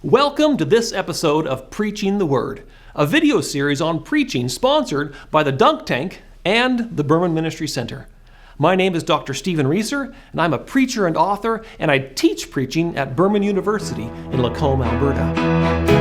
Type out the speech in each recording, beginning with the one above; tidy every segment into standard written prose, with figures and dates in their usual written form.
Welcome to this episode of Preaching the Word, a video series on preaching sponsored by the Dunk Tank and the Berman Ministry Center. My name is Dr. Stephen Reasor, and I'm a preacher and author, and I teach preaching at Berman University in Lacombe, Alberta.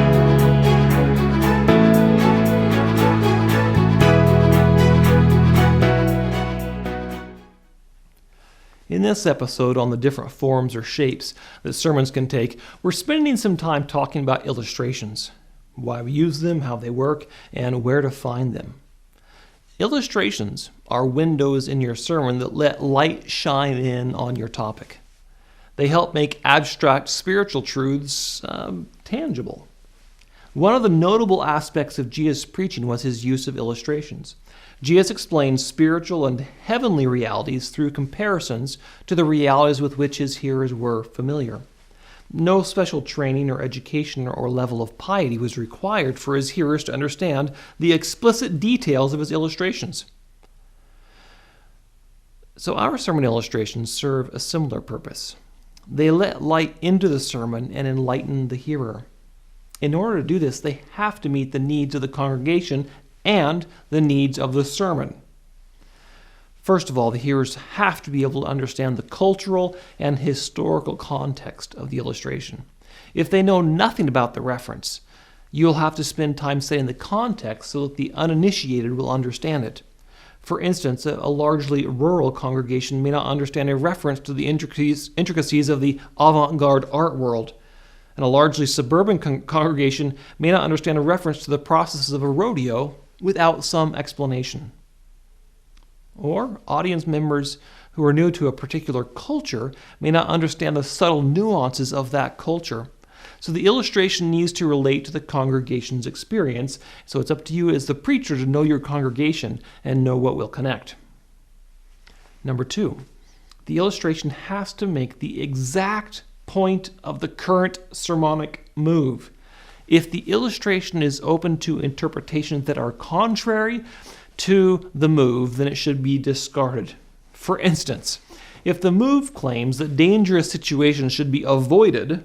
In this episode on the different forms or shapes that sermons can take, we're spending some time talking about illustrations, why we use them, how they work, and where to find them. Illustrations are windows in your sermon that let light shine in on your topic. They help make abstract spiritual truths tangible. One of the notable aspects of Jesus' preaching was his use of illustrations. Jesus explained spiritual and heavenly realities through comparisons to the realities with which his hearers were familiar. No special training or education or level of piety was required for his hearers to understand the explicit details of his illustrations. So our sermon illustrations serve a similar purpose. They let light into the sermon and enlighten the hearer. In order to do this, they have to meet the needs of the congregation and the needs of the sermon. First of all, the hearers have to be able to understand the cultural and historical context of the illustration. If they know nothing about the reference, you'll have to spend time studying the context so that the uninitiated will understand it. For instance, a largely rural congregation may not understand a reference to the intricacies of the avant-garde art world, and a largely suburban congregation may not understand a reference to the processes of a rodeo without some explanation. Or audience members who are new to a particular culture may not understand the subtle nuances of that culture. So the illustration needs to relate to the congregation's experience, so it's up to you as the preacher to know your congregation and know what will connect. Number 2, the illustration has to make the exact point of the current sermonic move. If the illustration is open to interpretations that are contrary to the move, then it should be discarded. For instance, if the move claims that dangerous situations should be avoided,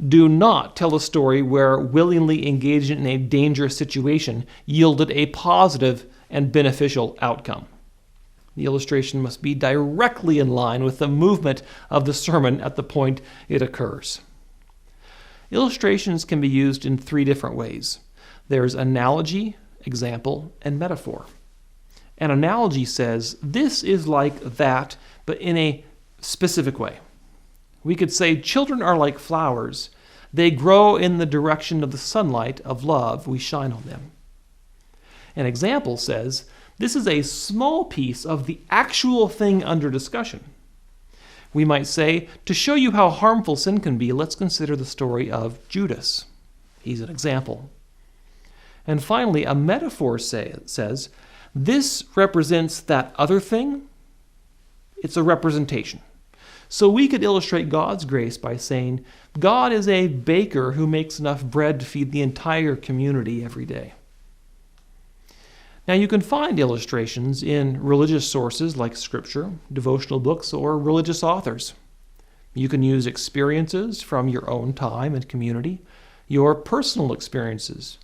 do not tell a story where willingly engaging in a dangerous situation yielded a positive and beneficial outcome. The illustration must be directly in line with the movement of the sermon at the point it occurs. Illustrations can be used in 3 different ways. There's analogy, example, and metaphor. An analogy says, this is like that, but in a specific way. We could say, children are like flowers. They grow in the direction of the sunlight of love. We shine on them. An example says, this is a small piece of the actual thing under discussion. We might say, to show you how harmful sin can be, let's consider the story of Judas. He's an example. And finally, a metaphor says, this represents that other thing. It's a representation. So we could illustrate God's grace by saying, God is a baker who makes enough bread to feed the entire community every day. Now you can find illustrations in religious sources like Scripture, devotional books, or religious authors. You can use experiences from your own time and community, your personal experiences,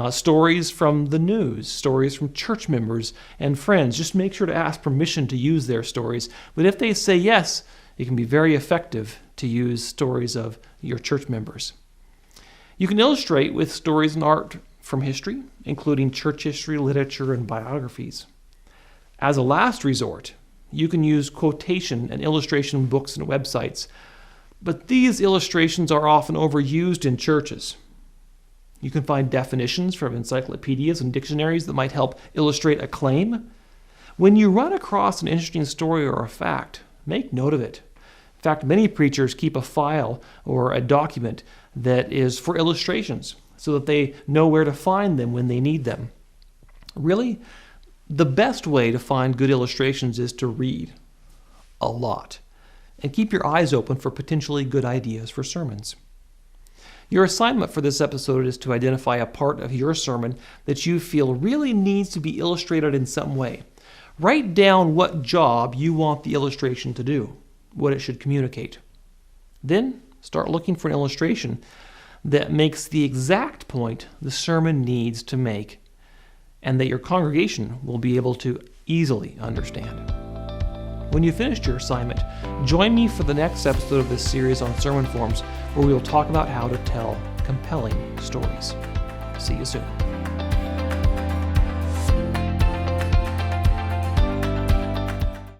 stories from the news, stories from church members and friends. Just make sure to ask permission to use their stories. But if they say yes, it can be very effective to use stories of your church members. You can illustrate with stories and art from history, including church history, literature, and biographies. As a last resort, you can use quotation and illustration books and websites, but these illustrations are often overused in churches. You can find definitions from encyclopedias and dictionaries that might help illustrate a claim. When you run across an interesting story or a fact, make note of it. In fact, many preachers keep a file or a document that is for illustrations, so that they know where to find them when they need them. Really, the best way to find good illustrations is to read a lot and keep your eyes open for potentially good ideas for sermons. Your assignment for this episode is to identify a part of your sermon that you feel really needs to be illustrated in some way. Write down what job you want the illustration to do, what it should communicate. Then start looking for an illustration that makes the exact point the sermon needs to make, and that your congregation will be able to easily understand. When you've finished your assignment, join me for the next episode of this series on sermon forms, where we will talk about how to tell compelling stories. See you soon.